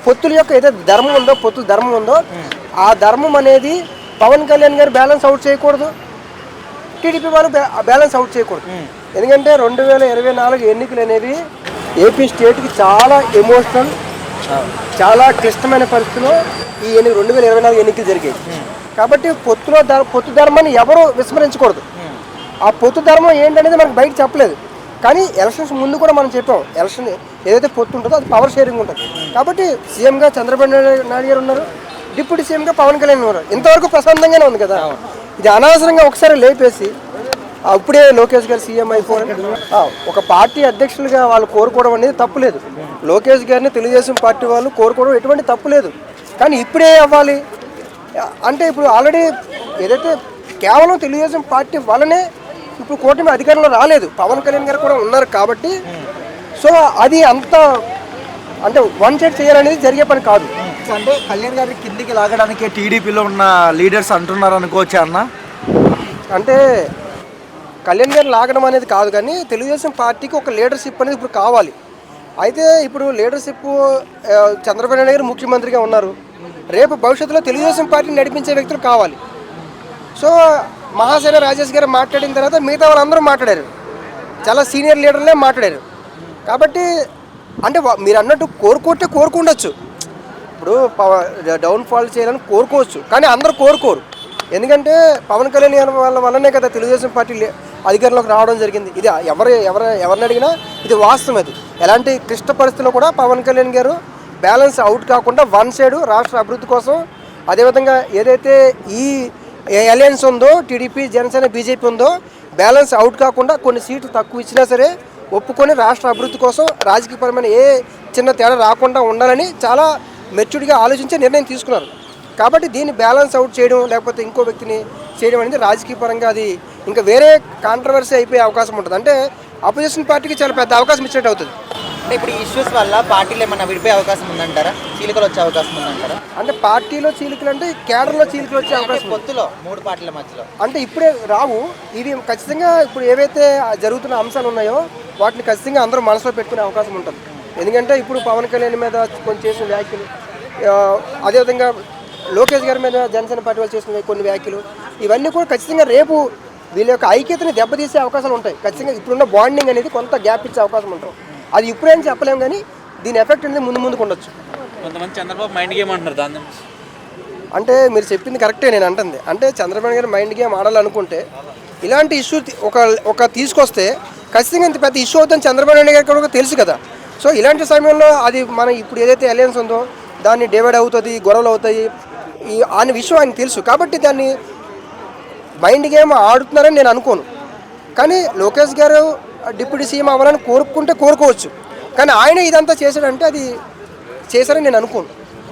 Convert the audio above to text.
పొత్తుల యొక్క ఏదైతే ధర్మం ఉందో, పొత్తుల ధర్మం ఉందో, ఆ ధర్మం అనేది పవన్ కళ్యాణ్ గారు బ్యాలెన్స్ అవుట్ చేయకూడదు, టీడీపీ వాళ్ళు బ్యాలెన్స్ అవుట్ చేయకూడదు. ఎందుకంటే 2024 ఎన్నికలు అనేవి ఏపీ స్టేట్కి చాలా ఎమోషనల్, చాలా క్లిష్టమైన పరిస్థితుల్లో ఈ 2024 ఎన్నికలు జరిగాయి. కాబట్టి పొత్తు ధర్మాన్ని ఎవరు విస్మరించకూడదు. ఆ పొత్తు ధర్మం ఏంటనేది మనకు బయట చెప్పలేదు, కానీ ఎలక్షన్స్ ముందు కూడా మనం చెప్పాం, ఎలక్షన్ ఏదైతే పొత్తు ఉంటుందో అది పవర్ షేరింగ్ ఉంటుంది. కాబట్టి సీఎంగా చంద్రబాబు నాయుడు గారు ఉన్నారు, డిప్యూటీ సీఎంగా పవన్ కళ్యాణ్ ఉన్నారు. ఇంతవరకు ప్రశాంతంగానే ఉంది కదా. ఇది అనవసరంగా ఒకసారి లేపేసి అప్పుడే లోకేష్ గారు సీఎం అయిపోవాలి, ఒక పార్టీ అధ్యక్షులుగా వాళ్ళు కోరుకోవడం అనేది తప్పులేదు. లోకేష్ గారిని తెలుగుదేశం పార్టీ వాళ్ళు కోరుకోవడం ఎటువంటి తప్పు లేదు. కానీ ఇప్పుడే అవ్వాలి అంటే ఇప్పుడు ఆల్రెడీ ఏదైతే కేవలం తెలుగుదేశం పార్టీ వల్లనే ఇప్పుడు కూటమి అధికారంలో రాలేదు, పవన్ కళ్యాణ్ గారు కూడా ఉన్నారు. కాబట్టి సో అది అంత అంటే వన్ సైడ్ చేయాలనేది జరిగే పని కాదు. అంటే కళ్యాణ్ గారిని కిందికి లాగడానికి టీడీపీలో ఉన్న లీడర్స్ అంటున్నారు అనుకోవచ్చా అన్న? అంటే కళ్యాణ్ గారిని లాగడం అనేది కాదు, కానీ తెలుగుదేశం పార్టీకి ఒక లీడర్షిప్ అనేది ఇప్పుడు కావాలి. అయితే ఇప్పుడు లీడర్షిప్ చంద్రబాబు నాయుడు గారు ముఖ్యమంత్రిగా ఉన్నారు, రేపు భవిష్యత్తులో తెలుగుదేశం పార్టీని నడిపించే వ్యక్తులు కావాలి. సో మహాసేన రాజేష్ గారు మాట్లాడిన తర్వాత మిగతా వాళ్ళందరూ మాట్లాడారు, చాలా సీనియర్ లీడర్లే మాట్లాడారు. కాబట్టి అంటే మీరు అన్నట్టు కోరుకుండొచ్చు, ఇప్పుడు డౌన్ఫాల్ చేయాలని కోరుకోవచ్చు, కానీ అందరూ కోరుకోరు. ఎందుకంటే పవన్ కళ్యాణ్ వల్లనే కదా తెలుగుదేశం పార్టీ అధికారంలోకి రావడం జరిగింది. ఇది ఎవరిని అడిగినా ఇది వాస్తవం. అది ఎలాంటి క్లిష్ట పరిస్థితుల్లో కూడా పవన్ కళ్యాణ్ గారు బ్యాలెన్స్ అవుట్ కాకుండా వన్ సైడ్ రాష్ట్ర అభివృద్ధి కోసం, అదేవిధంగా ఏదైతే ఈ అలయన్స్ ఉందో టీడీపీ జనసేన బీజేపీ ఉందో బ్యాలెన్స్ అవుట్ కాకుండా కొన్ని సీట్లు తక్కువ ఇచ్చినా సరే ఒప్పుకొని రాష్ట్ర అభివృద్ధి కోసం రాజకీయపరమైన ఏ చిన్న తేడా రాకుండా ఉండాలని చాలా మెచ్యూర్డ్గా ఆలోచించే నిర్ణయం తీసుకున్నారు. కాబట్టి దీన్ని బ్యాలెన్స్ అవుట్ చేయడం లేకపోతే ఇంకో వ్యక్తిని చేయడం అనేది రాజకీయ పరంగా అది ఇంకా వేరే కాంట్రవర్సీ అయిపోయే అవకాశం ఉంటుంది. అంటే అపోజిషన్ పార్టీకి చాలా పెద్ద అవకాశం ఇచ్చినట్టు అవుతుంది. అంటే ఇప్పుడు ఈ ఇష్యూస్ వల్ల పార్టీలు ఏమన్నా విడిపోయే అవకాశం ఉందంటారా, చీలికలు వచ్చే అవకాశం ఉందంటారా? అంటే పార్టీలో చీలికలు అంటే కేడర్లో చీలికలు వచ్చే అవకాశం, పొత్తులో మూడు పార్టీల మధ్యలో అంటే ఇప్పుడే రావు. ఇవి ఖచ్చితంగా ఇప్పుడు ఏవైతే జరుగుతున్న అంశాలు ఉన్నాయో వాటిని ఖచ్చితంగా అందరూ మనసులో పెట్టుకునే అవకాశం ఉంటుంది. ఎందుకంటే ఇప్పుడు పవన్ కళ్యాణ్ మీద కొంచెం చేసిన వ్యాఖ్యలు, అదేవిధంగా లోకేష్ గారి మీద జనసేన పార్టీ వాళ్ళు చేసిన కొన్ని వ్యాఖ్యలు, ఇవన్నీ కూడా ఖచ్చితంగా రేపు వీళ్ళ యొక్క ఐక్యతని దెబ్బతీసే అవకాశాలు ఉంటాయి. ఖచ్చితంగా ఇప్పుడున్న బాండింగ్ అనేది కొంత గ్యాప్ ఇచ్చే అవకాశం ఉంటుంది. అది ఇప్పుడేం చెప్పలేము, కానీ దీని ఎఫెక్ట్ అనేది ముందుకు ఉండొచ్చు. కొంతమంది చంద్రబాబు మైండ్ గేమ్ అంటున్నారు దాన్ని. అంటే మీరు చెప్పింది కరెక్టే, నేను అంటుంది. అంటే చంద్రబాబు గారు మైండ్ గేమ్ ఆడాలనుకుంటే ఇలాంటి ఇష్యూ ఒక తీసుకొస్తే ఖచ్చితంగా ఇంత పెద్ద ఇష్యూ అవుతుందని చంద్రబాబు నాయుడు గారికి కూడా తెలుసు కదా. సో ఇలాంటి సమయంలో అది మనం ఇప్పుడు ఏదైతే అలయన్స్ ఉందో దాన్ని డివైడ్ అవుతుంది, గొడవలు అవుతాయి అనే విషయం ఆయనకు తెలుసు. కాబట్టి దాన్ని మైండ్ గేమ్ ఆడుతున్నారని నేను అనుకోను. కానీ లోకేష్ గారు డిప్యూటీ సీఎం అవ్వాలని కోరుకోవచ్చు, కానీ ఆయన ఇదంతా చేశాడంటే అది చేశారని నేను అనుకోను.